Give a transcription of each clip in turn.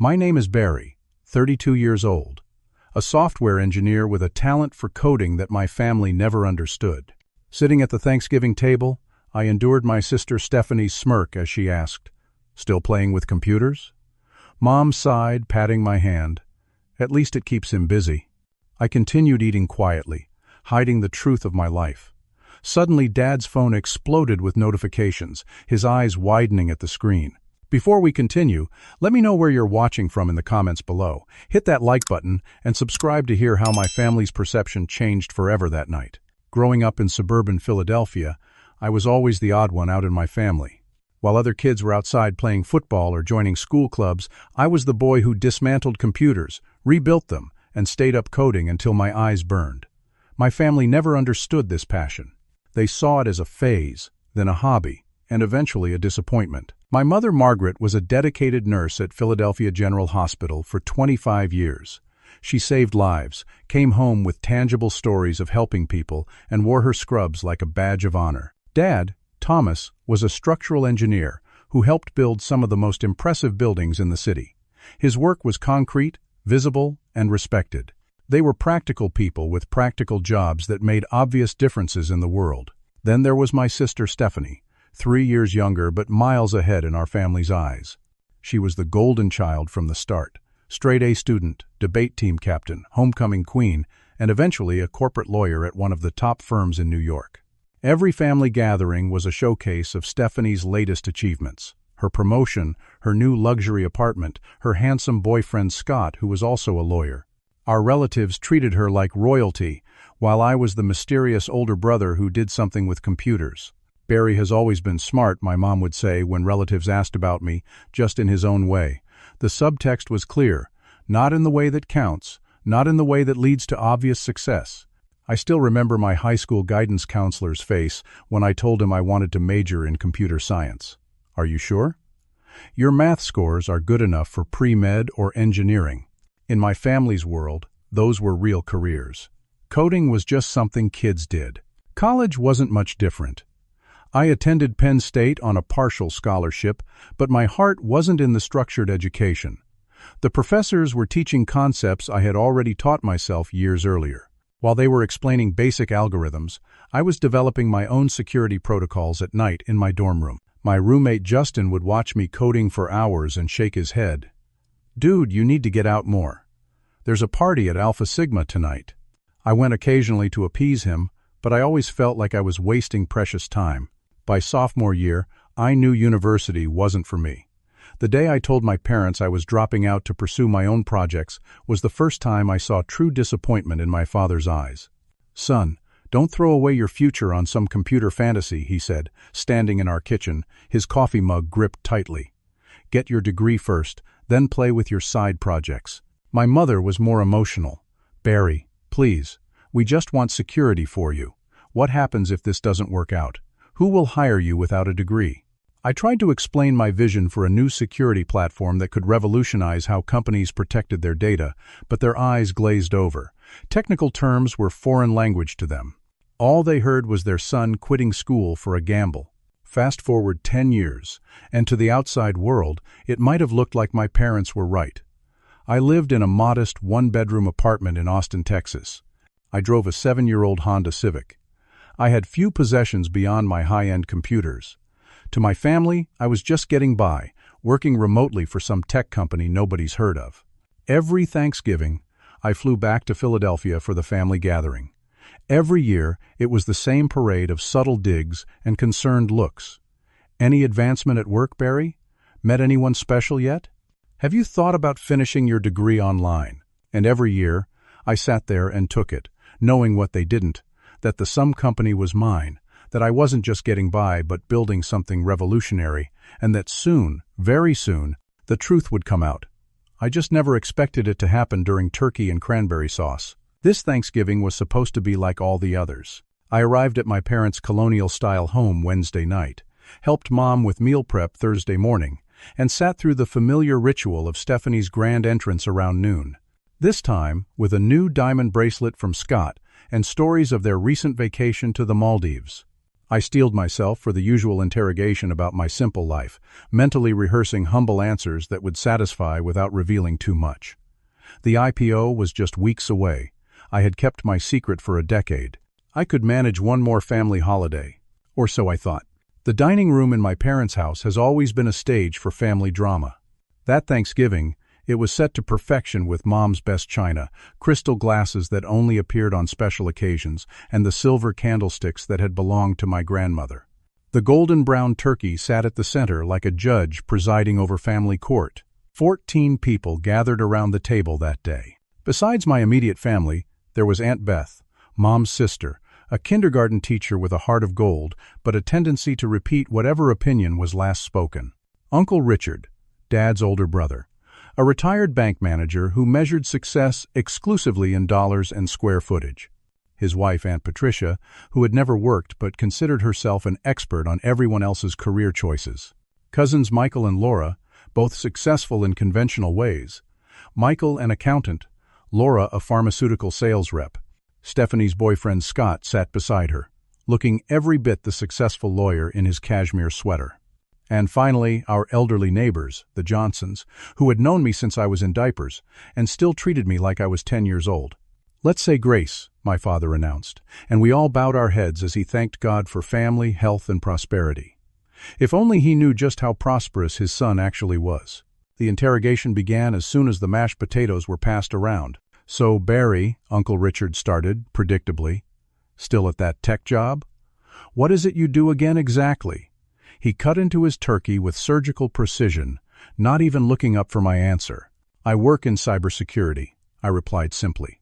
My name is Barry, 32 years old, a software engineer with a talent for coding that my family never understood. Sitting at the Thanksgiving table, I endured my sister Stephanie's smirk as she asked, "Still playing with computers?" Mom sighed, patting my hand. "At least it keeps him busy." I continued eating quietly, hiding the truth of my life. Suddenly, Dad's phone exploded with notifications, his eyes widening at the screen. Before we continue, let me know where you're watching from in the comments below. Hit that like button and subscribe to hear how my family's perception changed forever that night. Growing up in suburban Philadelphia, I was always the odd one out in my family. While other kids were outside playing football or joining school clubs, I was the boy who dismantled computers, rebuilt them, and stayed up coding until my eyes burned. My family never understood this passion. They saw it as a phase, then a hobby, and eventually a disappointment. My mother, Margaret, was a dedicated nurse at Philadelphia General Hospital for 25 years. She saved lives, came home with tangible stories of helping people, and wore her scrubs like a badge of honor. Dad, Thomas, was a structural engineer who helped build some of the most impressive buildings in the city. His work was concrete, visible, and respected. They were practical people with practical jobs that made obvious differences in the world. Then there was my sister Stephanie, 3 years younger but miles ahead in our family's eyes. She was the golden child from the start, straight-A student, debate team captain, homecoming queen, and eventually a corporate lawyer at one of the top firms in New York. Every family gathering was a showcase of Stephanie's latest achievements. Her promotion, her new luxury apartment, her handsome boyfriend Scott, who was also a lawyer. Our relatives treated her like royalty, while I was the mysterious older brother who did something with computers. "Barry has always been smart," my mom would say when relatives asked about me, just in his own way. The subtext was clear, not in the way that counts, not in the way that leads to obvious success. I still remember my high school guidance counselor's face when I told him I wanted to major in computer science. "Are you sure? Your math scores are good enough for pre-med or engineering." In my family's world, those were real careers. Coding was just something kids did. College wasn't much different. I attended Penn State on a partial scholarship, but my heart wasn't in the structured education. The professors were teaching concepts I had already taught myself years earlier. While they were explaining basic algorithms, I was developing my own security protocols at night in my dorm room. My roommate Justin would watch me coding for hours and shake his head. "Dude, you need to get out more. There's a party at Alpha Sigma tonight." I went occasionally to appease him, but I always felt like I was wasting precious time. By sophomore year, I knew university wasn't for me. The day I told my parents I was dropping out to pursue my own projects was the first time I saw true disappointment in my father's eyes. "Son, don't throw away your future on some computer fantasy," he said, standing in our kitchen, his coffee mug gripped tightly. "Get your degree first, then play with your side projects." My mother was more emotional. "Barry, please, we just want security for you. What happens if this doesn't work out? Who will hire you without a degree?" I tried to explain my vision for a new security platform that could revolutionize how companies protected their data, but their eyes glazed over. Technical terms were foreign language to them. All they heard was their son quitting school for a gamble. Fast forward 10 years, and to the outside world, it might have looked like my parents were right. I lived in a modest one-bedroom apartment in Austin, Texas. I drove a 7-year-old Honda Civic. I had few possessions beyond my high-end computers. To my family, I was just getting by, working remotely for some tech company nobody's heard of. Every Thanksgiving, I flew back to Philadelphia for the family gathering. Every year, it was the same parade of subtle digs and concerned looks. "Any advancement at work, Barry? Met anyone special yet? Have you thought about finishing your degree online?" And every year, I sat there and took it, knowing what they didn't, that the some company was mine, that I wasn't just getting by but building something revolutionary, and that soon, very soon, the truth would come out. I just never expected it to happen during turkey and cranberry sauce. This Thanksgiving was supposed to be like all the others. I arrived at my parents' colonial-style home Wednesday night, helped Mom with meal prep Thursday morning, and sat through the familiar ritual of Stephanie's grand entrance around noon. This time, with a new diamond bracelet from Scott and stories of their recent vacation to the Maldives. I steeled myself for the usual interrogation about my simple life, mentally rehearsing humble answers that would satisfy without revealing too much. The IPO was just weeks away. I had kept my secret for a decade. I could manage one more family holiday, or so I thought. The dining room in my parents' house has always been a stage for family drama. That Thanksgiving, it was set to perfection with Mom's best china, crystal glasses that only appeared on special occasions, and the silver candlesticks that had belonged to my grandmother. The golden brown turkey sat at the center like a judge presiding over family court. 14 people gathered around the table that day. Besides my immediate family, there was Aunt Beth, Mom's sister, a kindergarten teacher with a heart of gold, but a tendency to repeat whatever opinion was last spoken. Uncle Richard, Dad's older brother, a retired bank manager who measured success exclusively in dollars and square footage. His wife, Aunt Patricia, who had never worked but considered herself an expert on everyone else's career choices. Cousins Michael and Laura, both successful in conventional ways. Michael, an accountant, Laura, a pharmaceutical sales rep. Stephanie's boyfriend Scott sat beside her, looking every bit the successful lawyer in his cashmere sweater. And finally, our elderly neighbors, the Johnsons, who had known me since I was in diapers, and still treated me like I was 10 years old. "Let's say grace," my father announced, and we all bowed our heads as he thanked God for family, health, and prosperity. If only he knew just how prosperous his son actually was. The interrogation began as soon as the mashed potatoes were passed around. "So, Barry," Uncle Richard started, predictably, "still at that tech job? What is it you do again exactly?" He cut into his turkey with surgical precision, not even looking up for my answer. "I work in cybersecurity," I replied simply.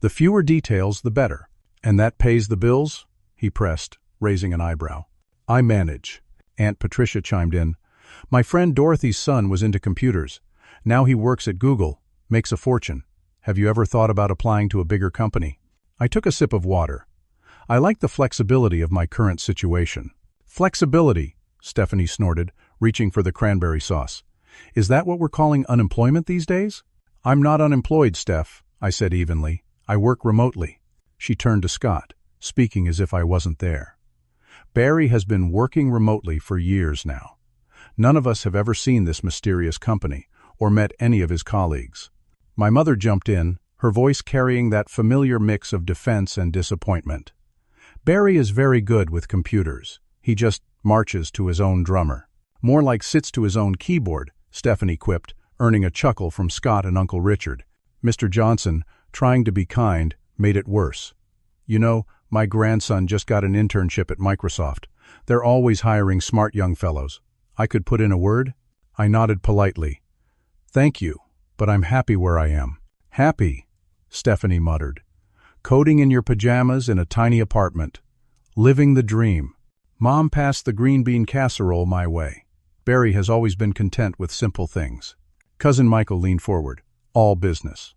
"The fewer details, the better." "And that pays the bills?" he pressed, raising an eyebrow. "I manage," Aunt Patricia chimed in. "My friend Dorothy's son was into computers. Now he works at Google, makes a fortune. Have you ever thought about applying to a bigger company?" I took a sip of water. I like the flexibility of my current situation. "Flexibility," Stephanie snorted, reaching for the cranberry sauce. "Is that what we're calling unemployment these days?" "I'm not unemployed, Steph," I said evenly. "I work remotely." She turned to Scott, speaking as if I wasn't there. "Barry has been working remotely for years now. None of us have ever seen this mysterious company or met any of his colleagues." My mother jumped in, her voice carrying that familiar mix of defense and disappointment. "Barry is very good with computers. He just marches to his own drummer." "More like sits to his own keyboard," Stephanie quipped, earning a chuckle from Scott and Uncle Richard. Mr. Johnson, trying to be kind, made it worse. "You know, my grandson just got an internship at Microsoft. They're always hiring smart young fellows. I could put in a word?" I nodded politely. "Thank you, but I'm happy where I am." "Happy," Stephanie muttered. "Coding in your pajamas in a tiny apartment. Living the dream." Mom passed the green bean casserole my way. Barry has always been content with simple things. Cousin Michael leaned forward. "All business."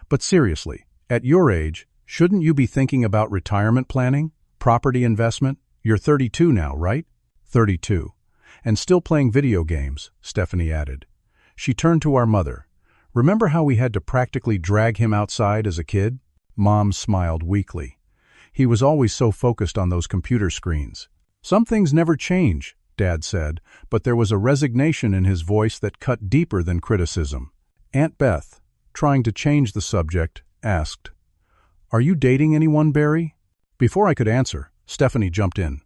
"But seriously, at your age, shouldn't you be thinking about retirement planning? Property investment? You're 32 now, right?" 32. "And still playing video games," Stephanie added. She turned to our mother. "Remember how we had to practically drag him outside as a kid?" Mom smiled weakly. "He was always so focused on those computer screens." "Some things never change," Dad said, but there was a resignation in his voice that cut deeper than criticism. Aunt Beth, trying to change the subject, asked, "Are you dating anyone, Barry?" Before I could answer, Stephanie jumped in.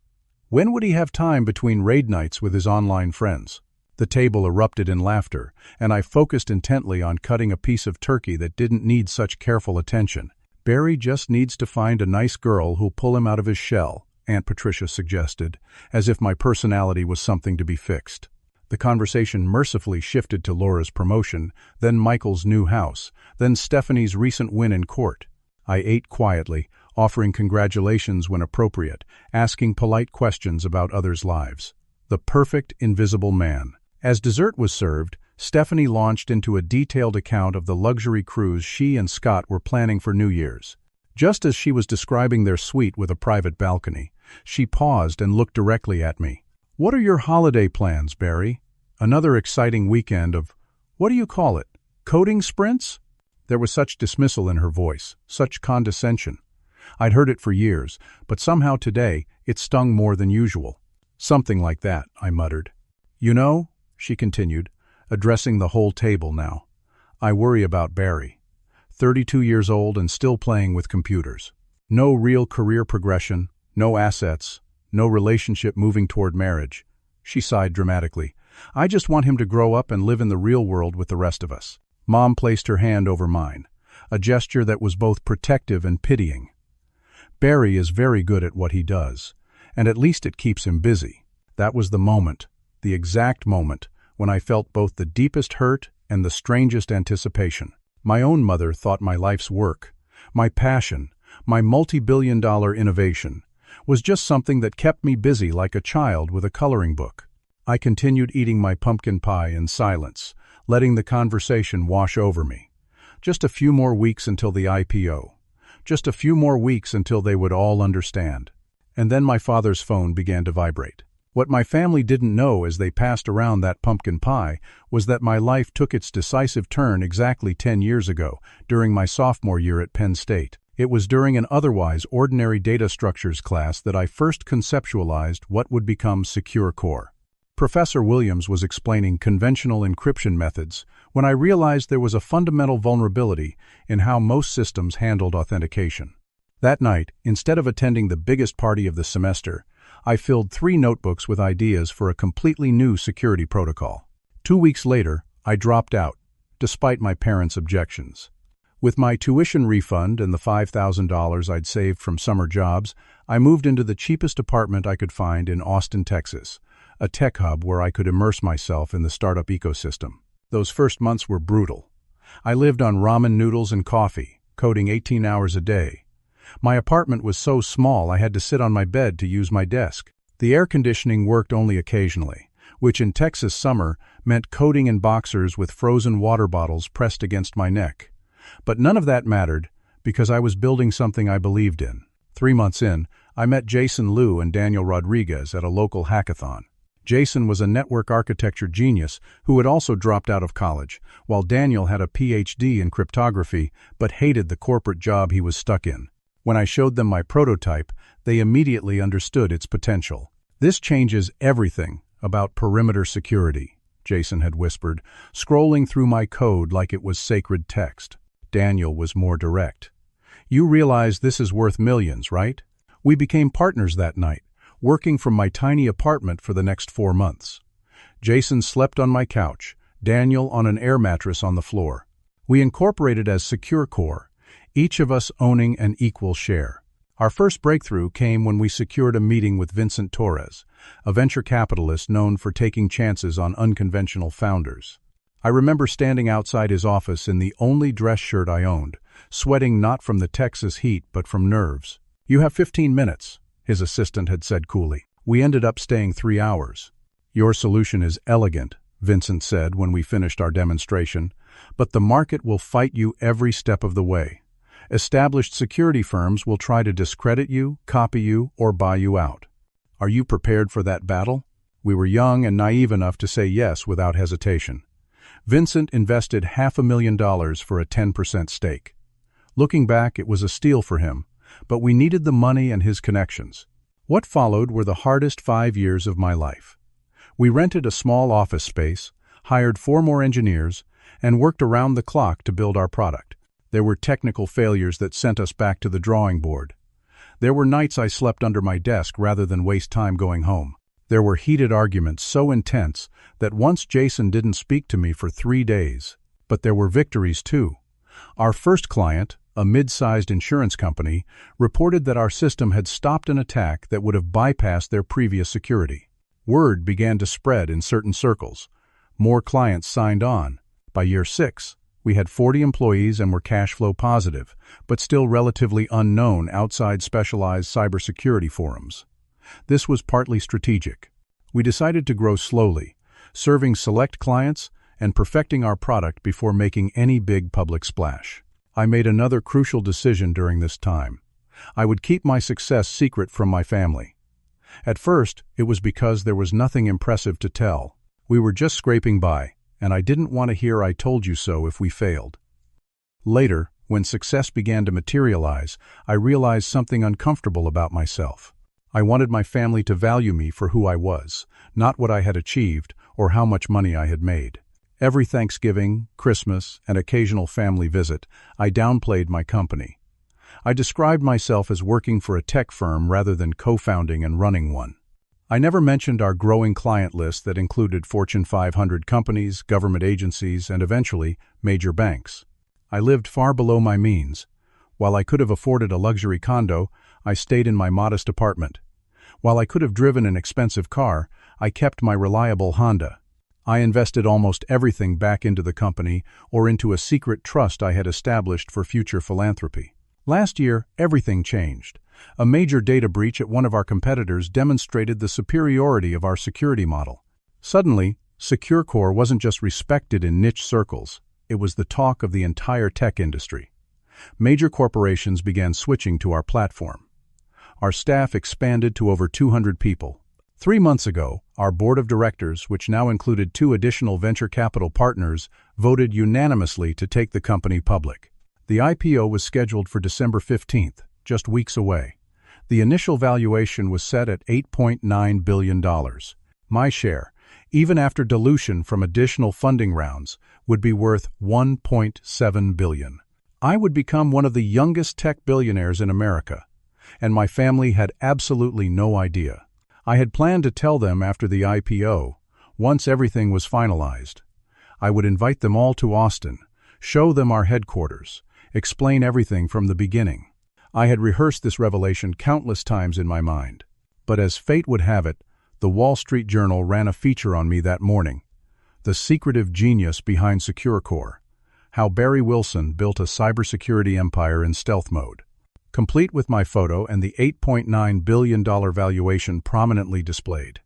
When would he have time between raid nights with his online friends? The table erupted in laughter, and I focused intently on cutting a piece of turkey that didn't need such careful attention. "Barry just needs to find a nice girl who'll pull him out of his shell," Aunt Patricia suggested, as if my personality was something to be fixed. The conversation mercifully shifted to Laura's promotion, then Michael's new house, then Stephanie's recent win in court. I ate quietly, offering congratulations when appropriate, asking polite questions about others' lives. The perfect invisible man. As dessert was served, Stephanie launched into a detailed account of the luxury cruise she and Scott were planning for New Year's. Just as she was describing their suite with a private balcony, she paused and looked directly at me. "What are your holiday plans, Barry? Another exciting weekend of, what do you call it, coding sprints?" There was such dismissal in her voice, such condescension. I'd heard it for years, but somehow today it stung more than usual. "Something like that," I muttered. "You know," she continued, addressing the whole table now, "I worry about Barry. 32 years old and still playing with computers. No real career progression, no assets, no relationship moving toward marriage." She sighed dramatically. "I just want him to grow up and live in the real world with the rest of us." Mom placed her hand over mine, a gesture that was both protective and pitying. "Barry is very good at what he does, and at least it keeps him busy." That was the moment, the exact moment, when I felt both the deepest hurt and the strangest anticipation. My own mother thought my life's work, my passion, my multi-billion-dollar innovation, was just something that kept me busy like a child with a coloring book. I continued eating my pumpkin pie in silence, letting the conversation wash over me. Just a few more weeks until the IPO. Just a few more weeks until they would all understand. And then my father's phone began to vibrate. What my family didn't know as they passed around that pumpkin pie was that my life took its decisive turn exactly 10 years ago, during my sophomore year at Penn State. It was during an otherwise ordinary data structures class that I first conceptualized what would become Secure Core. Professor Williams was explaining conventional encryption methods when I realized there was a fundamental vulnerability in how most systems handled authentication. That night, instead of attending the biggest party of the semester, I filled 3 notebooks with ideas for a completely new security protocol. 2 weeks later, I dropped out, despite my parents' objections. With my tuition refund and the $5,000 I'd saved from summer jobs, I moved into the cheapest apartment I could find in Austin, Texas, a tech hub where I could immerse myself in the startup ecosystem. Those first months were brutal. I lived on ramen noodles and coffee, coding 18 hours a day. My apartment was so small I had to sit on my bed to use my desk. The air conditioning worked only occasionally, which in Texas summer meant coding in boxers with frozen water bottles pressed against my neck. But none of that mattered, because I was building something I believed in. 3 months in, I met Jason Liu and Daniel Rodriguez at a local hackathon. Jason was a network architecture genius who had also dropped out of college, while Daniel had a PhD in cryptography but hated the corporate job he was stuck in. When I showed them my prototype, they immediately understood its potential. "This changes everything about perimeter security," Jason had whispered, scrolling through my code like it was sacred text. Daniel was more direct. "You realize this is worth millions, right?" We became partners that night, working from my tiny apartment for the next 4 months. Jason slept on my couch, Daniel on an air mattress on the floor. We incorporated as Secure Core, each of us owning an equal share. Our first breakthrough came when we secured a meeting with Vincent Torres, a venture capitalist known for taking chances on unconventional founders. I remember standing outside his office in the only dress shirt I owned, sweating not from the Texas heat but from nerves. "You have 15 minutes, his assistant had said coolly. We ended up staying 3 hours. "Your solution is elegant," Vincent said when we finished our demonstration, "but the market will fight you every step of the way. Established security firms will try to discredit you, copy you, or buy you out. Are you prepared for that battle?" We were young and naive enough to say yes without hesitation. Vincent invested $500,000 for a 10% stake. Looking back, it was a steal for him, but we needed the money and his connections. What followed were the hardest 5 years of my life. We rented a small office space, hired 4 more engineers, and worked around the clock to build our product. There were technical failures that sent us back to the drawing board. There were nights I slept under my desk rather than waste time going home. There were heated arguments so intense that once Jason didn't speak to me for 3 days. But there were victories too. Our first client, a mid-sized insurance company, reported that our system had stopped an attack that would have bypassed their previous security. Word began to spread in certain circles. More clients signed on. By year 6, we had 40 employees and were cash flow positive, but still relatively unknown outside specialized cybersecurity forums. This was partly strategic. We decided to grow slowly, serving select clients and perfecting our product before making any big public splash. I made another crucial decision during this time. I would keep my success secret from my family. At first, it was because there was nothing impressive to tell. We were just scraping by, and I didn't want to hear "I told you so" if we failed. Later, When success began to materialize, I realized something uncomfortable about myself. I wanted my family to value me for who I was, not what I had achieved or how much money I had made. Every Thanksgiving, Christmas, and occasional family visit, I downplayed my company. I described myself as working for a tech firm rather than co-founding and running one. I never mentioned our growing client list that included Fortune 500 companies, government agencies, and eventually, major banks. I lived far below my means. While I could have afforded a luxury condo, I stayed in my modest apartment. While I could have driven an expensive car, I kept my reliable Honda. I invested almost everything back into the company or into a secret trust I had established for future philanthropy. Last year, everything changed. A major data breach at one of our competitors demonstrated the superiority of our security model. Suddenly, SecureCore wasn't just respected in niche circles. It was the talk of the entire tech industry. Major corporations began switching to our platform. Our staff expanded to over 200 people. 3 months ago, our board of directors, which now included 2 additional venture capital partners, voted unanimously to take the company public. The IPO was scheduled for December 15th, just weeks away. The initial valuation was set at $8.9 billion. My share, even after dilution from additional funding rounds, would be worth $1.7 billion. I would become one of the youngest tech billionaires in America, and my family had absolutely no idea. I had planned to tell them after the IPO, once everything was finalized. I would invite them all to Austin, show them our headquarters, explain everything from the beginning. I had rehearsed this revelation countless times in my mind. But as fate would have it, the Wall Street Journal ran a feature on me that morning. The secretive genius behind SecureCore. How Barry Wilson built a cybersecurity empire in stealth mode. Complete with my photo and the $8.9 billion valuation prominently displayed.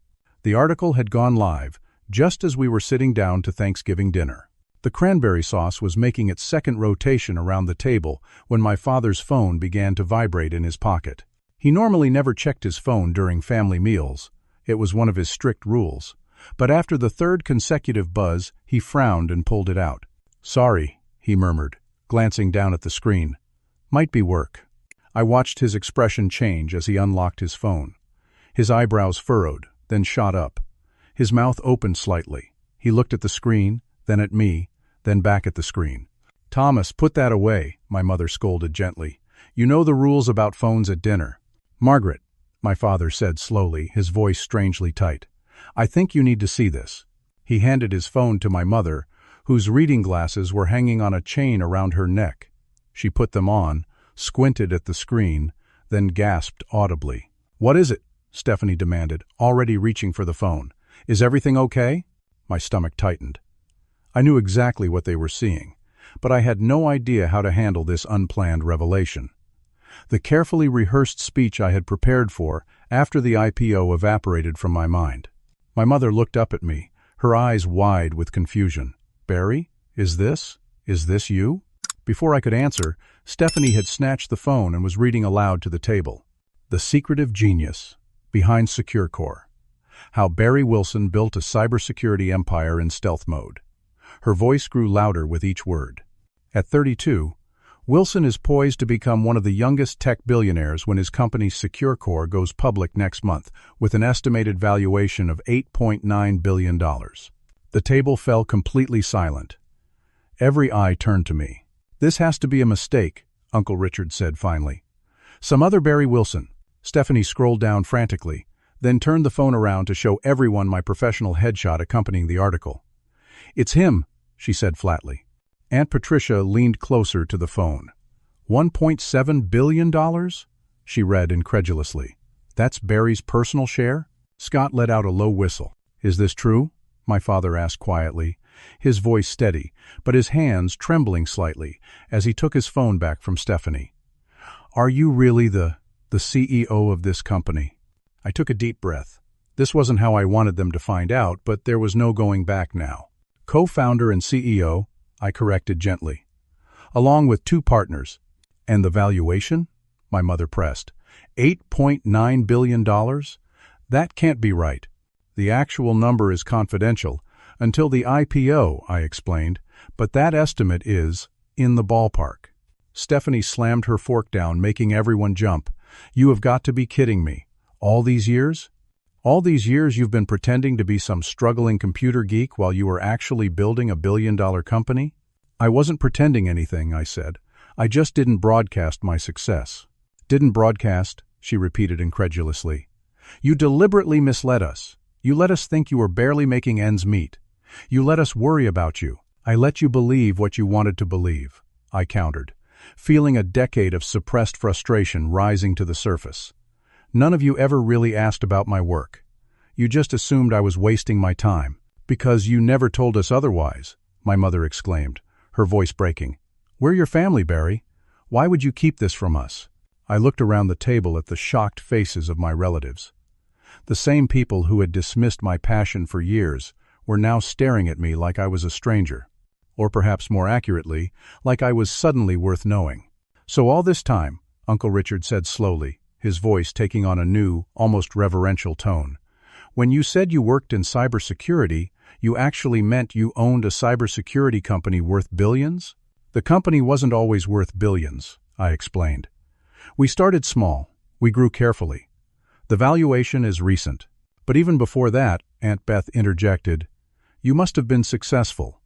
The article had gone live just as we were sitting down to Thanksgiving dinner. The cranberry sauce was making its second rotation around the table when my father's phone began to vibrate in his pocket. He normally never checked his phone during family meals. It was one of his strict rules. But after the third consecutive buzz, he frowned and pulled it out. "Sorry," he murmured, glancing down at the screen. "Might be work." I watched his expression change as he unlocked his phone. His eyebrows furrowed, then shot up. His mouth opened slightly. He looked at the screen, then at me, then back at the screen. "Thomas, put that away," my mother scolded gently. "You know the rules about phones at dinner." "Margaret," my father said slowly, his voice strangely tight, "I think you need to see this." He handed his phone to my mother, whose reading glasses were hanging on a chain around her neck. She put them on, squinted at the screen, then gasped audibly. "What is it?" Stephanie demanded, already reaching for the phone. "Is everything okay?" My stomach tightened. I knew exactly what they were seeing, but I had no idea how to handle this unplanned revelation. The carefully rehearsed speech I had prepared for after the IPO evaporated from my mind. My mother looked up at me, her eyes wide with confusion. "Barry, is this you?" Before I could answer, Stephanie had snatched the phone and was reading aloud to the table. "The secretive genius behind SecureCore. How Barry Wilson built a cybersecurity empire in stealth mode." Her voice grew louder with each word. At 32, Wilson is poised to become one of the youngest tech billionaires when his company SecureCore goes public next month, with an estimated valuation of $8.9 billion. The table fell completely silent. Every eye turned to me. "This has to be a mistake," Uncle Richard said finally. "Some other Barry Wilson." Stephanie scrolled down frantically, then turned the phone around to show everyone my professional headshot accompanying the article. "It's him," she said flatly. Aunt Patricia leaned closer to the phone. $1.7 billion? She read incredulously. "That's Barry's personal share?" Scott let out a low whistle. "Is this true?" my father asked quietly, his voice steady, but his hands trembling slightly as he took his phone back from Stephanie. "Are you really the CEO of this company?" I took a deep breath. This wasn't how I wanted them to find out, but there was no going back now. "Co-founder and CEO," I corrected gently. "Along with 2 partners. And the valuation?" my mother pressed. $8.9 billion? That can't be right. "The actual number is confidential until the IPO," I explained, "but that estimate is in the ballpark." Stephanie slammed her fork down, making everyone jump. "You have got to be kidding me. All these years? All these years you've been pretending to be some struggling computer geek while you were actually building a billion-dollar company?" "I wasn't pretending anything," I said. "I just didn't broadcast my success." "Didn't broadcast?" she repeated incredulously. "You deliberately misled us. You let us think you were barely making ends meet. You let us worry about you. I let you believe what you wanted to believe," I countered, feeling a decade of suppressed frustration rising to the surface. "None of you ever really asked about my work. You just assumed I was wasting my time, because you never told us otherwise," my mother exclaimed, her voice breaking. "We're your family, Barry. Why would you keep this from us?" I looked around the table at the shocked faces of my relatives. The same people who had dismissed my passion for years were now staring at me like I was a stranger, or perhaps more accurately, like I was suddenly worth knowing. "So all this time," Uncle Richard said slowly, his voice taking on a new, almost reverential tone, "when you said you worked in cybersecurity, you actually meant you owned a cybersecurity company worth billions?" "The company wasn't always worth billions," I explained. "We started small. We grew carefully. The valuation is recent. But even before that," Aunt Beth interjected, "you must have been successful.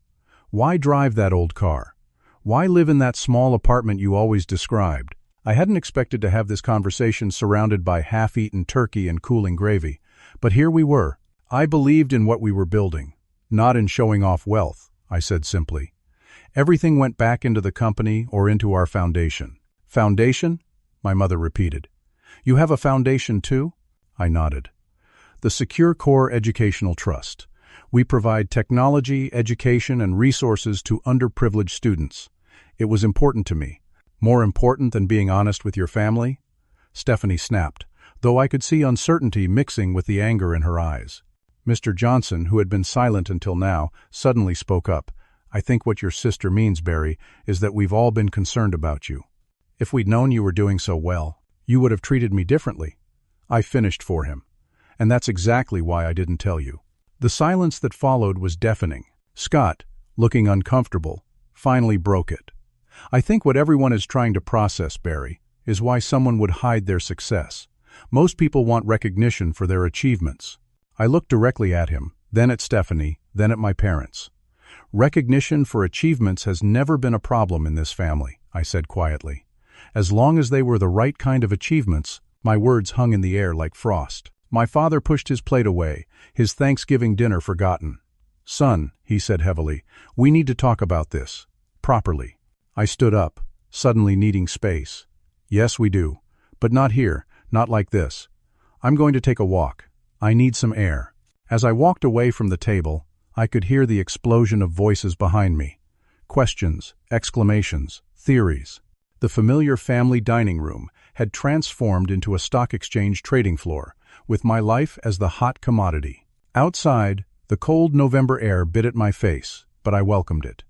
Why drive that old car? Why live in that small apartment you always described?" I hadn't expected to have this conversation surrounded by half-eaten turkey and cooling gravy, but here we were. "I believed in what we were building, not in showing off wealth," I said simply. "Everything went back into the company or into our foundation." "Foundation?" my mother repeated. "You have a foundation too?" I nodded. "The Secure Core Educational Trust. We provide technology, education, and resources to underprivileged students. It was important to me. More important than being honest with your family?" Stephanie snapped, though I could see uncertainty mixing with the anger in her eyes. Mr. Johnson, who had been silent until now, suddenly spoke up. "I think what your sister means, Barry, is that we've all been concerned about you. If we'd known you were doing so well, you would have treated me differently." I finished for him. "And that's exactly why I didn't tell you." The silence that followed was deafening. Scott, looking uncomfortable, finally broke it. "I think what everyone is trying to process, Barry, is why someone would hide their success. Most people want recognition for their achievements." I looked directly at him, then at Stephanie, then at my parents. "Recognition for achievements has never been a problem in this family," I said quietly. As long as they were the right kind of achievements, my words hung in the air like frost. My father pushed his plate away, his Thanksgiving dinner forgotten. "Son," he said heavily, "we need to talk about this. Properly." I stood up, suddenly needing space. "Yes, we do. But not here, not like this. I'm going to take a walk. I need some air." As I walked away from the table, I could hear the explosion of voices behind me. Questions, exclamations, theories. The familiar family dining room had transformed into a stock exchange trading floor, with my life as the hot commodity. Outside, the cold November air bit at my face, but I welcomed it.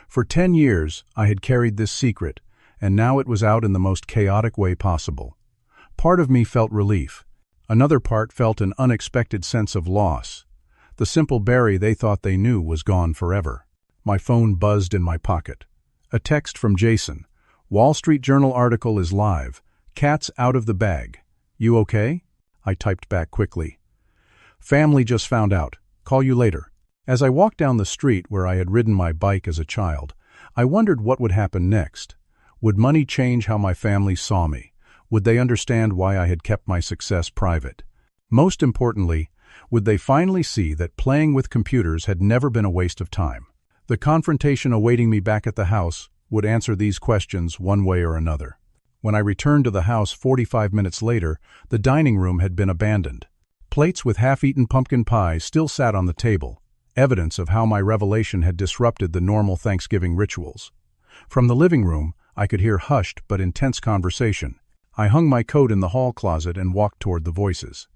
For 10 years, I had carried this secret, and now it was out in the most chaotic way possible. Part of me felt relief. Another part felt an unexpected sense of loss. The simple Barry they thought they knew was gone forever. My phone buzzed in my pocket. A text from Jason. "Wall Street Journal article is live. Cat's out of the bag. You okay?" I typed back quickly. "Family just found out. Call you later." As I walked down the street where I had ridden my bike as a child, I wondered what would happen next. Would money change how my family saw me? Would they understand why I had kept my success private? Most importantly, would they finally see that playing with computers had never been a waste of time? The confrontation awaiting me back at the house would answer these questions one way or another. When I returned to the house 45 minutes later, the dining room had been abandoned. Plates with half-eaten pumpkin pie still sat on the table, evidence of how my revelation had disrupted the normal Thanksgiving rituals. From the living room, I could hear hushed but intense conversation. I hung my coat in the hall closet and walked toward the voices.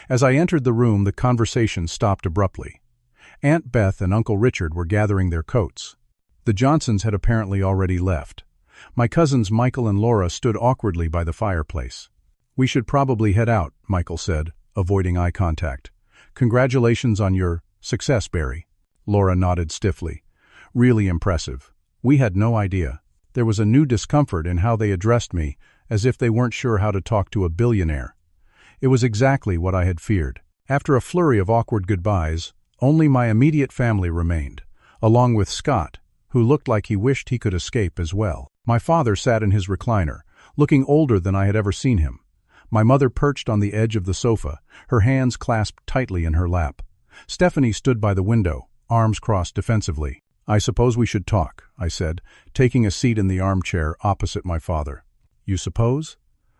As I entered the room, the conversation stopped abruptly. Aunt Beth and Uncle Richard were gathering their coats. The Johnsons had apparently already left. My cousins Michael and Laura stood awkwardly by the fireplace. "We should probably head out," Michael said, avoiding eye contact. "Congratulations on your success, Barry." Laura nodded stiffly. "Really impressive. We had no idea." There was a new discomfort in how they addressed me, as if they weren't sure how to talk to a billionaire. It was exactly what I had feared. After a flurry of awkward goodbyes, only my immediate family remained, along with Scott, who looked like he wished he could escape as well. My father sat in his recliner, looking older than I had ever seen him. My mother perched on the edge of the sofa, her hands clasped tightly in her lap. Stephanie stood by the window, arms crossed defensively. "I suppose we should talk," I said, taking a seat in the armchair opposite my father. "You suppose?"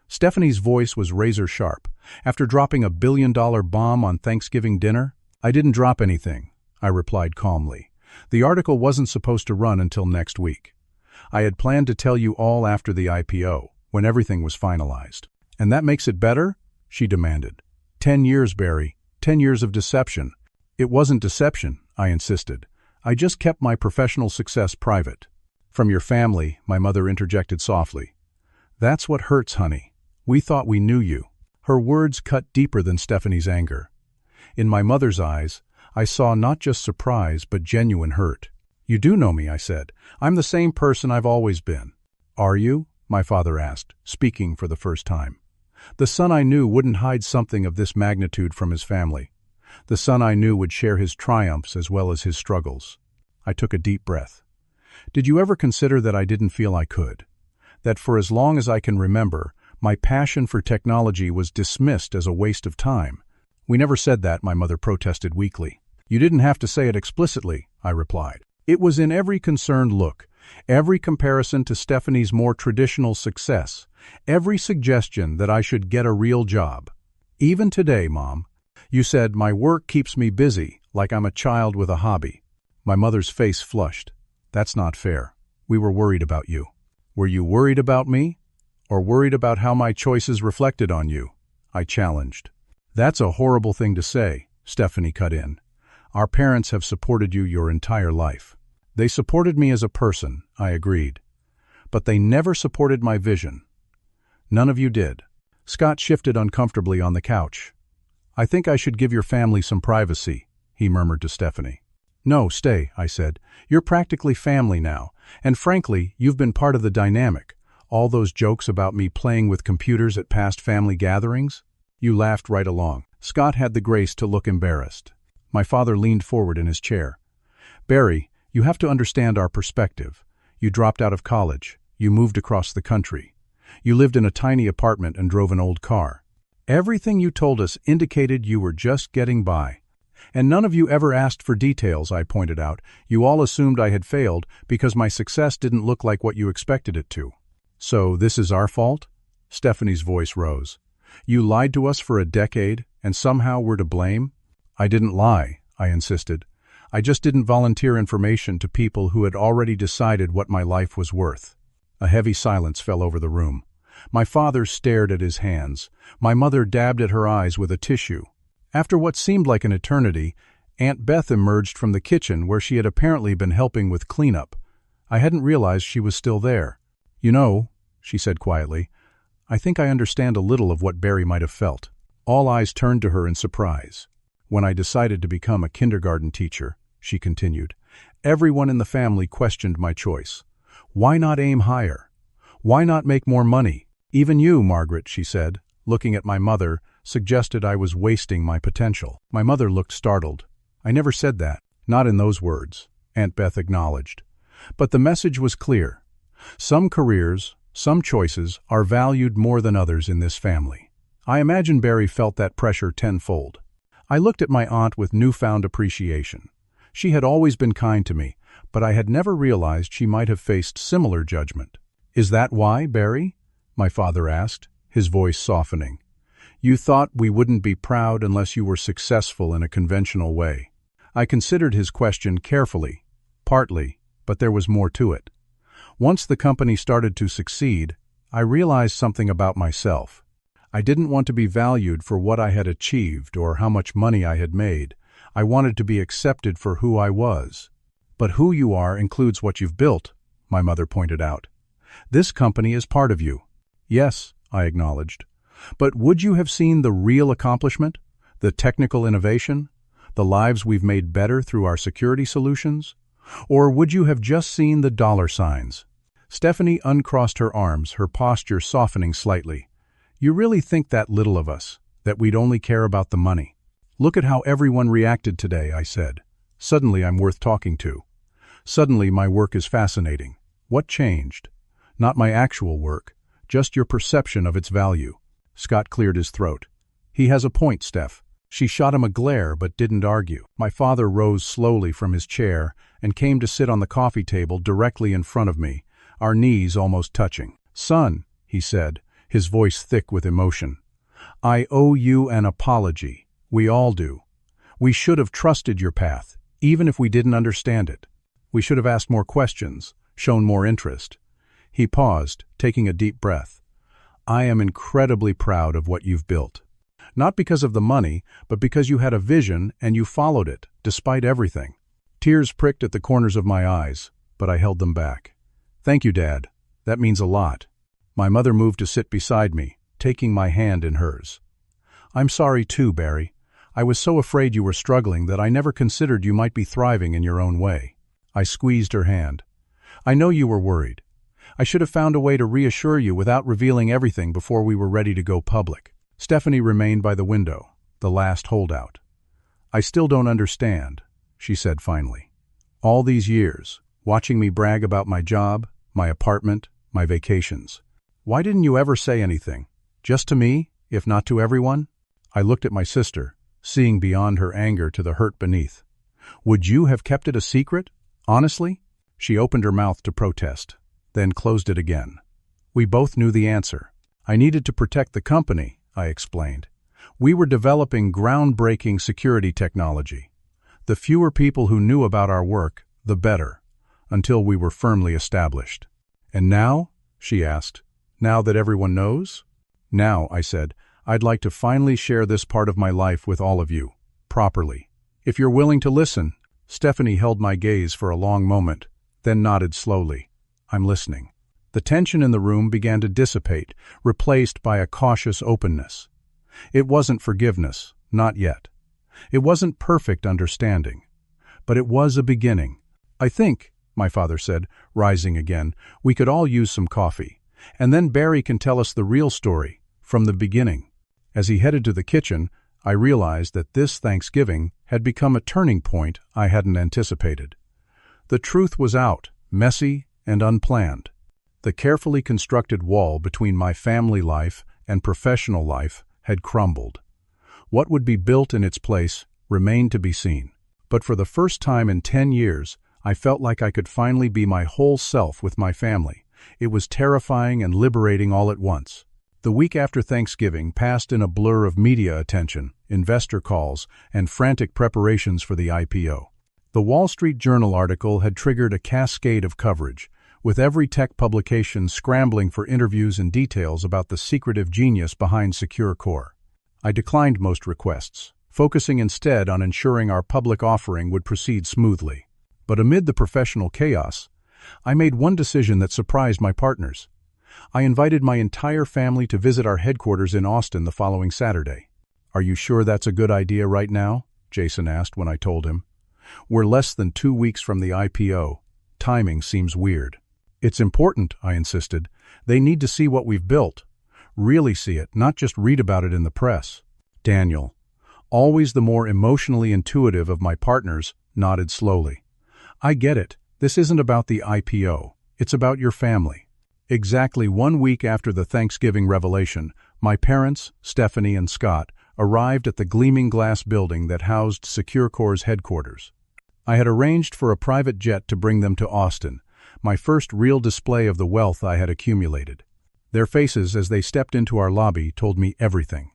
Stephanie's voice was razor-sharp. After dropping a billion-dollar bomb on Thanksgiving dinner, "I didn't drop anything," I replied calmly. "The article wasn't supposed to run until next week. I had planned to tell you all after the IPO, when everything was finalized." "And that makes it better?" she demanded. 10 years, Barry. 10 years of deception." "It wasn't deception," I insisted. "I just kept my professional success private." "From your family," my mother interjected softly. "That's what hurts, honey. We thought we knew you." Her words cut deeper than Stephanie's anger. In my mother's eyes, I saw not just surprise but genuine hurt. "You do know me," I said. "I'm the same person I've always been." "Are you?" my father asked, speaking for the first time. The son I knew wouldn't hide something of this magnitude from his family. The son I knew would share his triumphs as well as his struggles. I took a deep breath. "Did you ever consider that I didn't feel I could? That for as long as I can remember, my passion for technology was dismissed as a waste of time?" "We never said that," my mother protested weakly. "You didn't have to say it explicitly," I replied. "It was in every concerned look, every comparison to Stephanie's more traditional success, every suggestion that I should get a real job. Even today, Mom, you said my work keeps me busy, like I'm a child with a hobby." My mother's face flushed. "That's not fair. We were worried about you." "Were you worried about me? Or worried about how my choices reflected on you?" I challenged. "That's a horrible thing to say," Stephanie cut in. "Our parents have supported you your entire life." "They supported me as a person," I agreed. "But they never supported my vision." "None of you did." Scott shifted uncomfortably on the couch. "I think I should give your family some privacy," he murmured to Stephanie. "No, stay," I said. "You're practically family now, and frankly, you've been part of the dynamic. All those jokes about me playing with computers at past family gatherings?" You laughed right along. Scott had the grace to look embarrassed. My father leaned forward in his chair. "Barry, you have to understand our perspective. You dropped out of college. You moved across the country. You lived in a tiny apartment and drove an old car. Everything you told us indicated you were just getting by. And none of you ever asked for details," I pointed out. "You all assumed I had failed because my success didn't look like what you expected it to." "So this is our fault?" Stephanie's voice rose. "You lied to us for a decade, and somehow we're to blame?" "I didn't lie," I insisted. "I just didn't volunteer information to people who had already decided what my life was worth." A heavy silence fell over the room. My father stared at his hands. My mother dabbed at her eyes with a tissue. After what seemed like an eternity, Aunt Beth emerged from the kitchen where she had apparently been helping with cleanup. I hadn't realized she was still there. "You know," she said quietly, "I think I understand a little of what Barry might have felt." All eyes turned to her in surprise. "When I decided to become a kindergarten teacher," she continued, "everyone in the family questioned my choice. Why not aim higher? Why not make more money? Even you, Margaret," she said, looking at my mother, suggested I was wasting my potential. My mother looked startled. "I never said that." "Not in those words," Aunt Beth acknowledged. "But the message was clear. Some careers, some choices, are valued more than others in this family." I imagine Barry felt that pressure tenfold. I looked at my aunt with newfound appreciation. She had always been kind to me, but I had never realized she might have faced similar judgment. "Is that why, Barry?" my father asked, his voice softening. "You thought we wouldn't be proud unless you were successful in a conventional way." I considered his question carefully, partly, but there was more to it. Once the company started to succeed, I realized something about myself. I didn't want to be valued for what I had achieved or how much money I had made. I wanted to be accepted for who I was. "But who you are includes what you've built," my mother pointed out. "This company is part of you." "Yes," I acknowledged. "But would you have seen the real accomplishment, the technical innovation, the lives we've made better through our security solutions? Or would you have just seen the dollar signs?" Stephanie uncrossed her arms, her posture softening slightly. You really think that little of us, that we'd only care about the money? Look at how everyone reacted today, I said. Suddenly I'm worth talking to. Suddenly my work is fascinating. What changed? Not my actual work, just your perception of its value. Scott cleared his throat. He has a point, Steph. She shot him a glare but didn't argue. My father rose slowly from his chair and came to sit on the coffee table directly in front of me, our knees almost touching. Son, he said, his voice thick with emotion, I owe you an apology. We all do. We should have trusted your path, even if we didn't understand it. We should have asked more questions, shown more interest. He paused, taking a deep breath. I am incredibly proud of what you've built. Not because of the money, but because you had a vision and you followed it, despite everything. Tears pricked at the corners of my eyes, but I held them back. Thank you, Dad. That means a lot. My mother moved to sit beside me, taking my hand in hers. I'm sorry too, Barry. I was so afraid you were struggling that I never considered you might be thriving in your own way. I squeezed her hand. I know you were worried. I should have found a way to reassure you without revealing everything before we were ready to go public. Stephanie remained by the window, the last holdout. I still don't understand, she said finally. All these years, watching me brag about my job, my apartment, my vacations. Why didn't you ever say anything? Just to me, if not to everyone? I looked at my sister, seeing beyond her anger to the hurt beneath. Would you have kept it a secret? Honestly? She opened her mouth to protest, then closed it again. We both knew the answer. I needed to protect the company, I explained. We were developing groundbreaking security technology. The fewer people who knew about our work, the better, until we were firmly established. And now? She asked. Now that everyone knows? Now, I said, I'd like to finally share this part of my life with all of you, properly. If you're willing to listen. Stephanie held my gaze for a long moment, then nodded slowly. I'm listening. The tension in the room began to dissipate, replaced by a cautious openness. It wasn't forgiveness, not yet. It wasn't perfect understanding. But it was a beginning. I think, my father said, rising again, we could all use some coffee. And then Barry can tell us the real story, from the beginning. As he headed to the kitchen, I realized that this Thanksgiving had become a turning point I hadn't anticipated. The truth was out, messy and unplanned. The carefully constructed wall between my family life and professional life had crumbled. What would be built in its place remained to be seen. But for the first time in 10 years, I felt like I could finally be my whole self with my family. It was terrifying and liberating all at once. The week after Thanksgiving passed in a blur of media attention, investor calls, and frantic preparations for the IPO. The Wall Street Journal article had triggered a cascade of coverage, with every tech publication scrambling for interviews and details about the secretive genius behind Secure Core. I declined most requests, focusing instead on ensuring our public offering would proceed smoothly. But amid the professional chaos, I made one decision that surprised my partners. I invited my entire family to visit our headquarters in Austin the following Saturday. Are you sure that's a good idea right now? Jason asked when I told him. We're less than 2 weeks from the IPO. Timing seems weird. It's important, I insisted. They need to see what we've built. Really see it, not just read about it in the press. Daniel, always the more emotionally intuitive of my partners, nodded slowly. I get it. This isn't about the IPO. It's about your family. Exactly 1 week after the Thanksgiving revelation, my parents, Stephanie and Scott, arrived at the gleaming glass building that housed Secure Core's headquarters. I had arranged for a private jet to bring them to Austin, my first real display of the wealth I had accumulated. Their faces as they stepped into our lobby told me everything.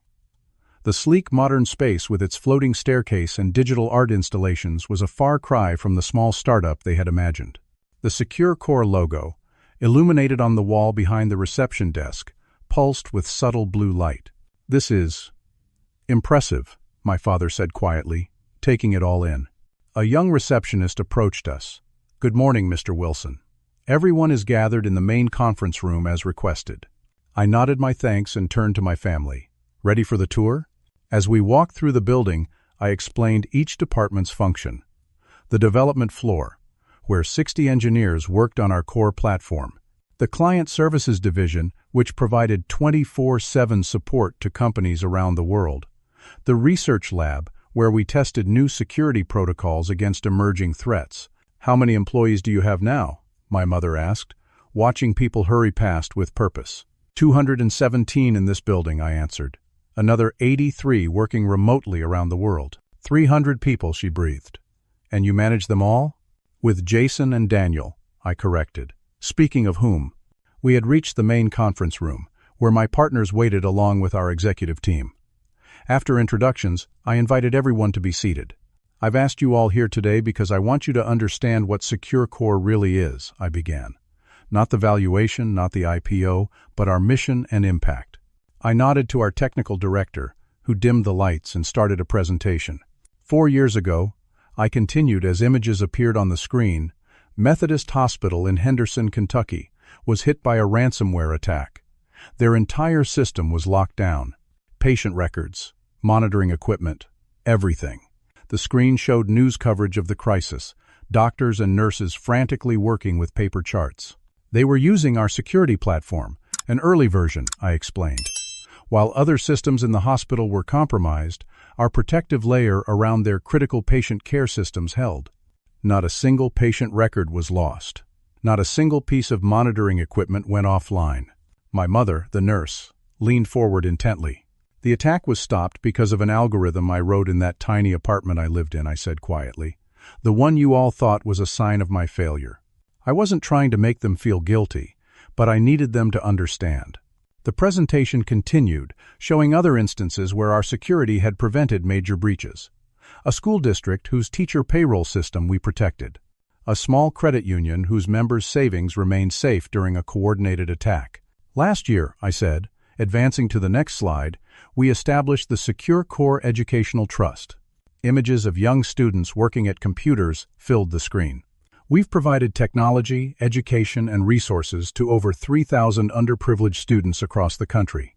The sleek modern space with its floating staircase and digital art installations was a far cry from the small startup they had imagined. The Secure Core logo, illuminated on the wall behind the reception desk, pulsed with subtle blue light. This is impressive, my father said quietly, taking it all in. A young receptionist approached us. Good morning, Mr. Wilson. Everyone is gathered in the main conference room as requested. I nodded my thanks and turned to my family. Ready for the tour? As we walked through the building, I explained each department's function. The development floor, where 60 engineers worked on our core platform. The Client Services Division, which provided 24/7 support to companies around the world. The Research Lab, where we tested new security protocols against emerging threats. "How many employees do you have now?" my mother asked, watching people hurry past with purpose. 217 in this building, I answered. Another 83 working remotely around the world. 300 people, she breathed. "And you manage them all?" "With Jason and Daniel," I corrected. Speaking of whom, we had reached the main conference room, where my partners waited along with our executive team. After introductions, I invited everyone to be seated. "I've asked you all here today because I want you to understand what SecureCore really is," I began. "Not the valuation, not the IPO, but our mission and impact." I nodded to our technical director, who dimmed the lights and started a presentation. 4 years ago, I continued as images appeared on the screen, Methodist Hospital in Henderson, Kentucky, was hit by a ransomware attack. Their entire system was locked down. Patient records, monitoring equipment, everything. The screen showed news coverage of the crisis, doctors and nurses frantically working with paper charts. They were using our security platform, an early version, I explained. While other systems in the hospital were compromised, our protective layer around their critical patient care systems held. Not a single patient record was lost. Not a single piece of monitoring equipment went offline. My mother, the nurse, leaned forward intently. "The attack was stopped because of an algorithm I wrote in that tiny apartment I lived in," I said quietly. "The one you all thought was a sign of my failure. I wasn't trying to make them feel guilty, but I needed them to understand." The presentation continued, showing other instances where our security had prevented major breaches. A school district whose teacher payroll system we protected. A small credit union whose members' savings remained safe during a coordinated attack. "Last year," I said, advancing to the next slide, "we established the SecureCore Educational Trust." Images of young students working at computers filled the screen. "We've provided technology, education, and resources to over 3,000 underprivileged students across the country.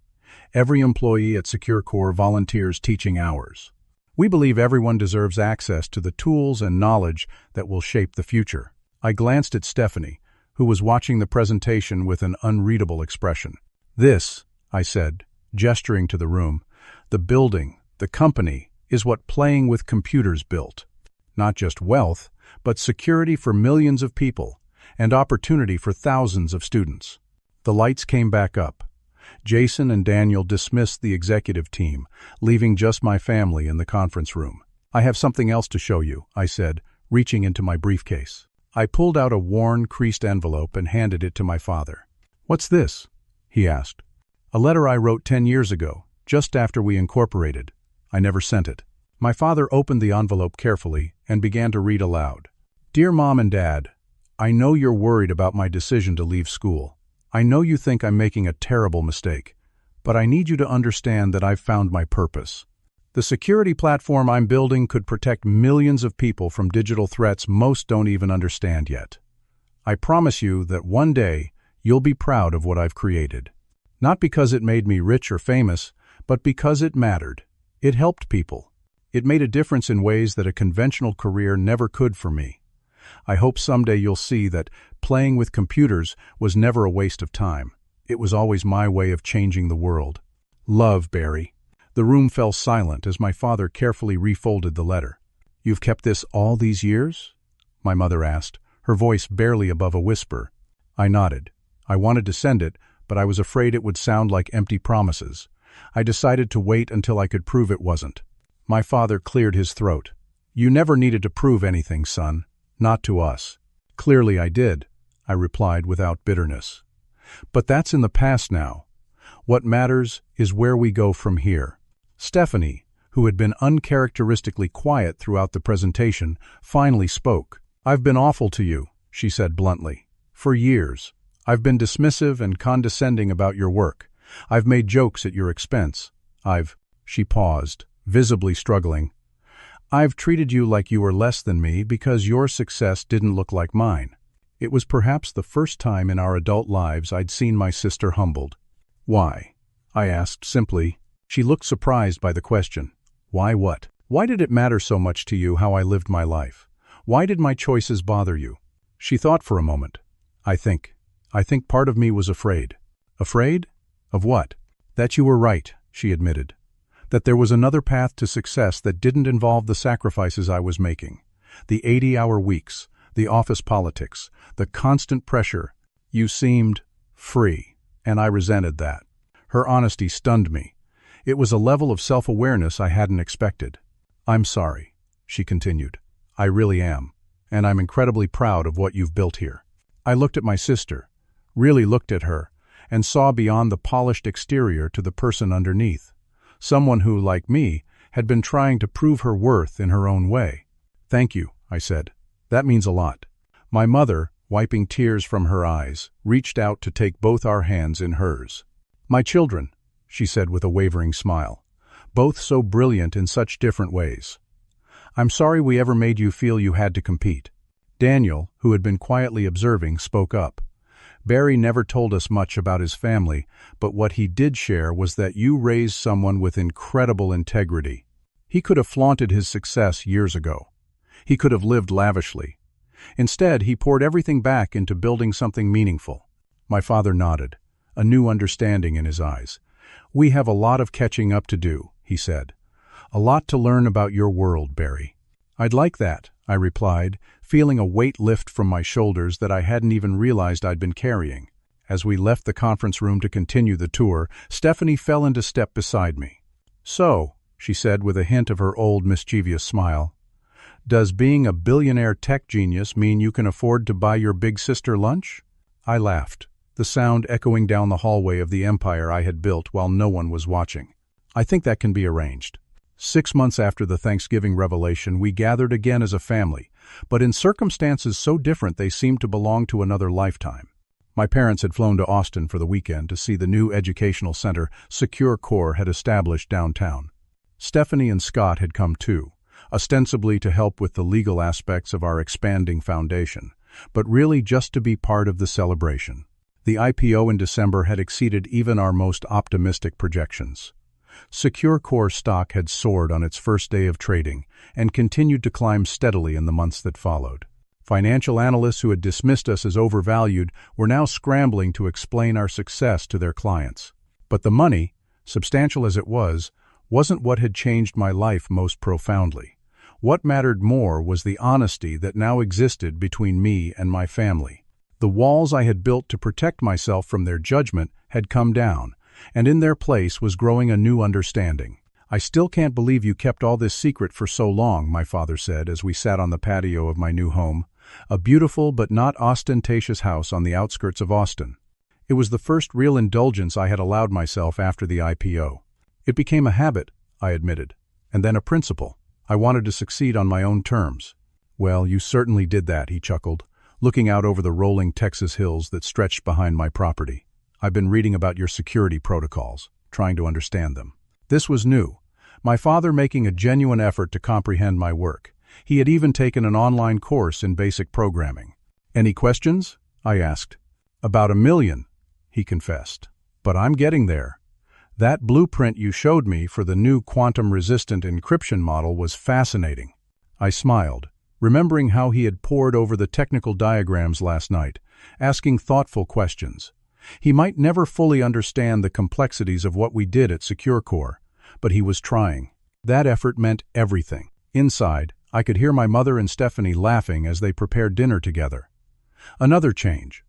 Every employee at SecureCore volunteers teaching hours. We believe everyone deserves access to the tools and knowledge that will shape the future." I glanced at Stephanie, who was watching the presentation with an unreadable expression. "This," I said, gesturing to the room, "the building, the company, is what playing with computers built. Not just wealth, but security for millions of people, and opportunity for thousands of students." The lights came back up. Jason and Daniel dismissed the executive team, leaving just my family in the conference room. "I have something else to show you," I said, reaching into my briefcase. I pulled out a worn, creased envelope and handed it to my father. "What's this?" he asked. "A letter I wrote 10 years ago, just after we incorporated. I never sent it." My father opened the envelope carefully and began to read aloud. "Dear Mom and Dad, I know you're worried about my decision to leave school. I know you think I'm making a terrible mistake, but I need you to understand that I've found my purpose. The security platform I'm building could protect millions of people from digital threats most don't even understand yet. I promise you that one day you'll be proud of what I've created. Not because it made me rich or famous, but because it mattered. It helped people. It made a difference in ways that a conventional career never could for me. I hope someday you'll see that playing with computers was never a waste of time. It was always my way of changing the world. Love, Barry." The room fell silent as my father carefully refolded the letter. "You've kept this all these years?" my mother asked, her voice barely above a whisper. I nodded. I wanted to send it, but I was afraid it would sound like empty promises. I decided to wait until I could prove it wasn't. My father cleared his throat. "You never needed to prove anything, son. Not to us." "Clearly I did," I replied without bitterness. "But that's in the past now. What matters is where we go from here." Stephanie, who had been uncharacteristically quiet throughout the presentation, finally spoke. "I've been awful to you," she said bluntly. "For years. I've been dismissive and condescending about your work. I've made jokes at your expense. She paused, visibly struggling. "I've treated you like you were less than me because your success didn't look like mine." It was perhaps the first time in our adult lives I'd seen my sister humbled. "Why?" I asked simply. She looked surprised by the question. "Why what? Why did it matter so much to you how I lived my life? Why did my choices bother you?" She thought for a moment. I I think part of me was afraid. Afraid? Of what? That you were right, she admitted. That there was another path to success that didn't involve the sacrifices I was making. The 80-hour weeks, the office politics, the constant pressure. You seemed free, and I resented that. Her honesty stunned me. It was a level of self-awareness I hadn't expected. I'm sorry, she continued. I really am, and I'm incredibly proud of what you've built here. I looked at my sister, really looked at her, and saw beyond the polished exterior to the person underneath. Someone who, like me, had been trying to prove her worth in her own way. Thank you, I said. That means a lot. My mother, wiping tears from her eyes, reached out to take both our hands in hers. My children, she said with a wavering smile, both so brilliant in such different ways. I'm sorry we ever made you feel you had to compete. Daniel, who had been quietly observing, spoke up. Barry never told us much about his family, but what he did share was that you raised someone with incredible integrity. He could have flaunted his success years ago. He could have lived lavishly. Instead, he poured everything back into building something meaningful. My father nodded, a new understanding in his eyes. We have a lot of catching up to do, he said. A lot to learn about your world, Barry. I'd like that, I replied, feeling a weight lift from my shoulders that I hadn't even realized I'd been carrying. As we left the conference room to continue the tour, Stephanie fell into step beside me. So, she said with a hint of her old mischievous smile, does being a billionaire tech genius mean you can afford to buy your big sister lunch? I laughed, the sound echoing down the hallway of the empire I had built while no one was watching. I think that can be arranged. 6 months after the Thanksgiving revelation, we gathered again as a family, but in circumstances so different they seemed to belong to another lifetime. My parents had flown to Austin for the weekend to see the new educational center Secure Core had established downtown. Stephanie and Scott had come too, ostensibly to help with the legal aspects of our expanding foundation, but really just to be part of the celebration. The IPO in December had exceeded even our most optimistic projections. Secure Core stock had soared on its first day of trading and continued to climb steadily in the months that followed. Financial analysts who had dismissed us as overvalued were now scrambling to explain our success to their clients. But the money, substantial as it was, wasn't what had changed my life most profoundly. What mattered more was the honesty that now existed between me and my family. The walls I had built to protect myself from their judgment had come down, and in their place was growing a new understanding. I still can't believe you kept all this secret for so long, my father said as we sat on the patio of my new home, a beautiful but not ostentatious house on the outskirts of Austin. It was the first real indulgence I had allowed myself after the IPO. It became a habit, I admitted, and then a principle. I wanted to succeed on my own terms. Well, you certainly did that, he chuckled, looking out over the rolling Texas hills that stretched behind my property. I've been reading about your security protocols, trying to understand them. This was new, my father making a genuine effort to comprehend my work. He had even taken an online course in basic programming. Any questions? I asked. About 1 million, he confessed. But I'm getting there. That blueprint you showed me for the new quantum-resistant encryption model was fascinating. I smiled, remembering how he had pored over the technical diagrams last night, asking thoughtful questions. He might never fully understand the complexities of what we did at Secure Core, but he was trying. That effort meant everything. Inside, I could hear my mother and Stephanie laughing as they prepared dinner together. Another change.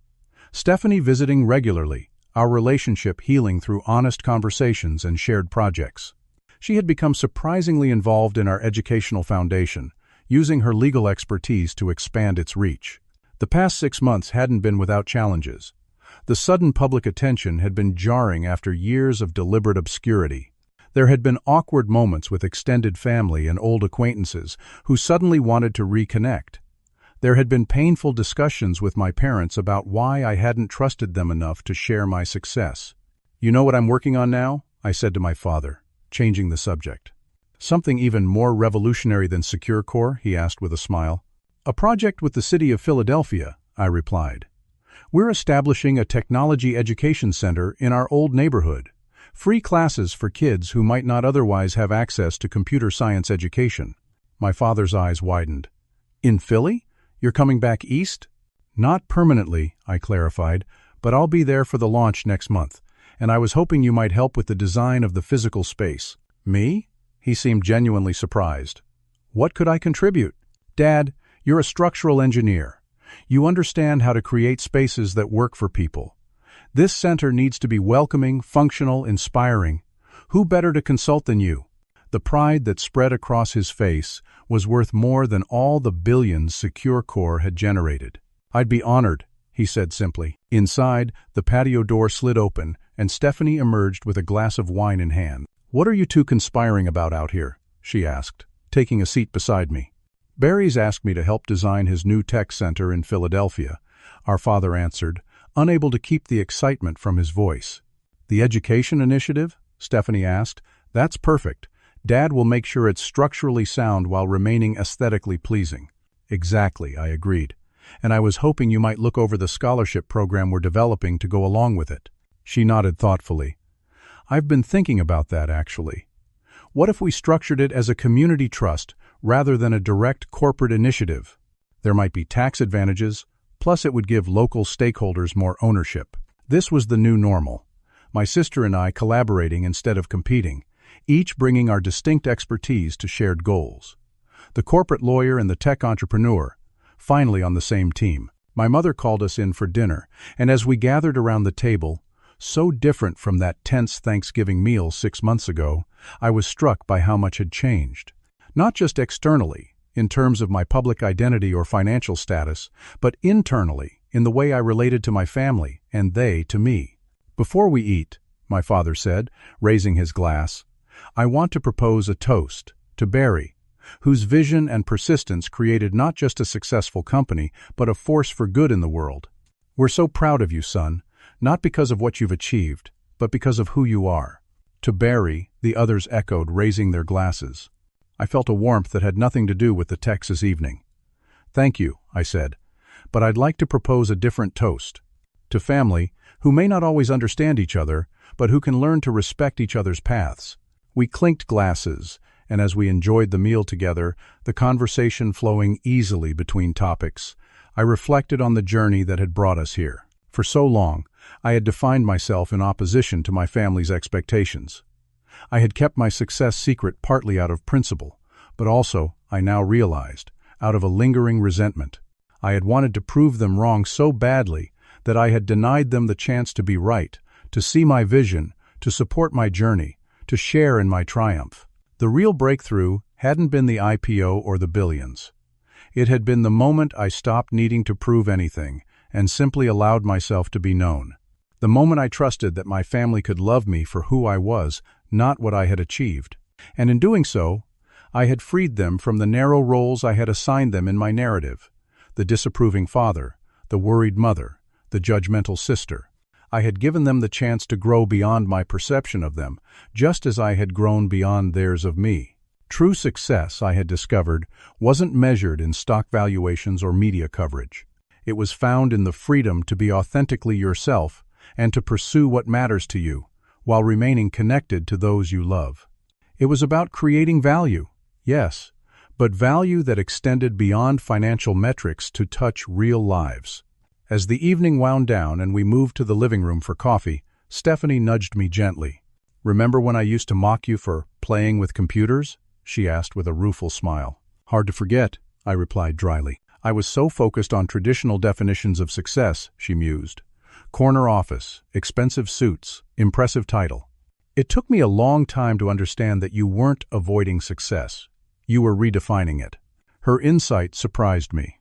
Stephanie visiting regularly, our relationship healing through honest conversations and shared projects. She had become surprisingly involved in our educational foundation, using her legal expertise to expand its reach. The past 6 months hadn't been without challenges. The sudden public attention had been jarring after years of deliberate obscurity. There had been awkward moments with extended family and old acquaintances who suddenly wanted to reconnect. There had been painful discussions with my parents about why I hadn't trusted them enough to share my success. You know what I'm working on now? I said to my father, changing the subject. Something even more revolutionary than Secure Core, he asked with a smile. A project with the city of Philadelphia, I replied. We're establishing a technology education center in our old neighborhood. Free classes for kids who might not otherwise have access to computer science education. My father's eyes widened. In Philly? You're coming back east? Not permanently, I clarified, but I'll be there for the launch next month, and I was hoping you might help with the design of the physical space." "Me?" He seemed genuinely surprised. "What could I contribute?" "Dad, you're a structural engineer. You understand how to create spaces that work for people. This center needs to be welcoming, functional, inspiring. Who better to consult than you?" The pride that spread across his face was worth more than all the billions SecureCore had generated. "I'd be honored," he said simply. Inside, the patio door slid open, and Stephanie emerged with a glass of wine in hand. "What are you two conspiring about out here?" she asked, taking a seat beside me. "Barry's asked me to help design his new tech center in Philadelphia," our father answered, unable to keep the excitement from his voice. "The education initiative?" Stephanie asked. "That's perfect. Dad will make sure it's structurally sound while remaining aesthetically pleasing." "Exactly," I agreed. "And I was hoping you might look over the scholarship program we're developing to go along with it." She nodded thoughtfully. "I've been thinking about that, actually. What if we structured it as a community trust rather than a direct corporate initiative? There might be tax advantages, plus it would give local stakeholders more ownership." This was the new normal. My sister and I collaborating instead of competing, each bringing our distinct expertise to shared goals. The corporate lawyer and the tech entrepreneur, finally on the same team. My mother called us in for dinner, and as we gathered around the table, so different from that tense Thanksgiving meal 6 months ago, I was struck by how much had changed. Not just externally, in terms of my public identity or financial status, but internally, in the way I related to my family, and they to me. "Before we eat," my father said, raising his glass, "I want to propose a toast to Barry, whose vision and persistence created not just a successful company, but a force for good in the world. We're so proud of you, son, not because of what you've achieved, but because of who you are." "To Barry," the others echoed, raising their glasses. I felt a warmth that had nothing to do with the Texas evening. "Thank you," I said, "but I'd like to propose a different toast. To family, who may not always understand each other, but who can learn to respect each other's paths." We clinked glasses, and as we enjoyed the meal together, the conversation flowing easily between topics, I reflected on the journey that had brought us here. For so long, I had defined myself in opposition to my family's expectations. I had kept my success secret partly out of principle, but also, I now realized, out of a lingering resentment. I had wanted to prove them wrong so badly that I had denied them the chance to be right, to see my vision, to support my journey, to share in my triumph. The real breakthrough hadn't been the IPO or the billions. It had been the moment I stopped needing to prove anything and simply allowed myself to be known. The moment I trusted that my family could love me for who I was, not what I had achieved. And in doing so, I had freed them from the narrow roles I had assigned them in my narrative. The disapproving father, the worried mother, the judgmental sister. I had given them the chance to grow beyond my perception of them, just as I had grown beyond theirs of me. True success, I had discovered, wasn't measured in stock valuations or media coverage. It was found in the freedom to be authentically yourself and to pursue what matters to you, while remaining connected to those you love. It was about creating value, yes, but value that extended beyond financial metrics to touch real lives. As the evening wound down and we moved to the living room for coffee, Stephanie nudged me gently. "Remember when I used to mock you for playing with computers?" she asked with a rueful smile. "Hard to forget," I replied dryly. "I was so focused on traditional definitions of success," she mused. "Corner office, expensive suits, impressive title. It took me a long time to understand that you weren't avoiding success. You were redefining it." Her insight surprised me.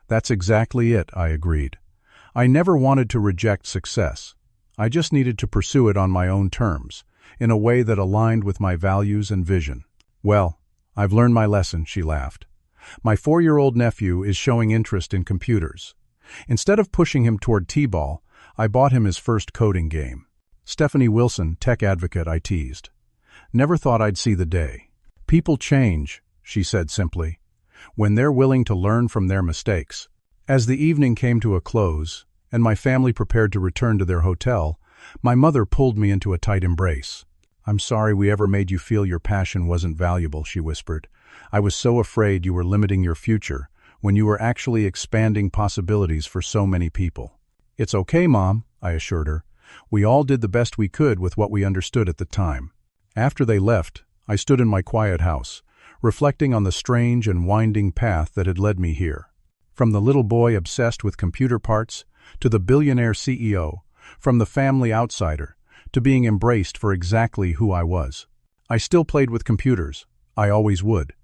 "That's exactly it," I agreed. I never wanted to reject success. I just needed to pursue it on my own terms, in a way that aligned with my values and vision. "Well, I've learned my lesson," she laughed. "My 4-year-old nephew is showing interest in computers. Instead of pushing him toward T-ball, I bought him his first coding game." "Stephanie Wilson, tech advocate," I teased. "Never thought I'd see the day." "People change," she said simply, "when they're willing to learn from their mistakes." As the evening came to a close, and my family prepared to return to their hotel, my mother pulled me into a tight embrace. "I'm sorry we ever made you feel your passion wasn't valuable," she whispered. "I was so afraid you were limiting your future, when you were actually expanding possibilities for so many people." "It's okay, Mom," I assured her. We all did the best we could with what we understood at the time. After they left, I stood in my quiet house, reflecting on the strange and winding path that had led me here. From the little boy obsessed with computer parts, to the billionaire CEO, from the family outsider, to being embraced for exactly who I was. I still played with computers. I always would.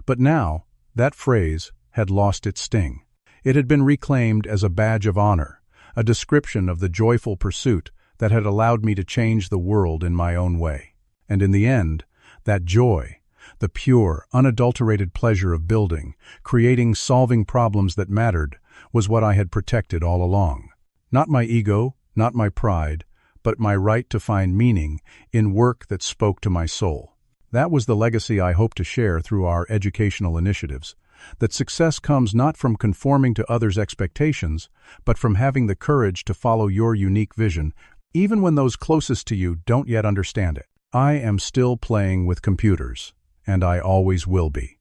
But now, that phrase had lost its sting. It had been reclaimed as a badge of honor, a description of the joyful pursuit that had allowed me to change the world in my own way. And in the end, that joy, the pure, unadulterated pleasure of building, creating, solving problems that mattered, was what I had protected all along. Not my ego, not my pride, but my right to find meaning in work that spoke to my soul. That was the legacy I hope to share through our educational initiatives, that success comes not from conforming to others' expectations, but from having the courage to follow your unique vision, even when those closest to you don't yet understand it. I am still playing with computers, and I always will be.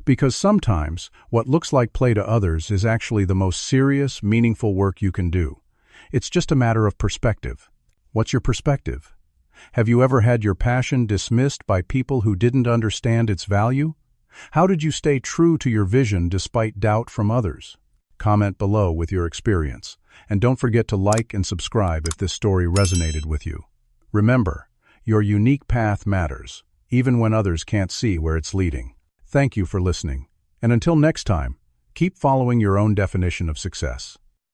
Because sometimes what looks like play to others is actually the most serious, meaningful work you can do. It's just a matter of perspective. What's your perspective? Have you ever had your passion dismissed by people who didn't understand its value? How did you stay true to your vision despite doubt from others? Comment below with your experience, and don't forget to like and subscribe if this story resonated with you. Remember, your unique path matters, even when others can't see where it's leading. Thank you for listening, and until next time, keep following your own definition of success.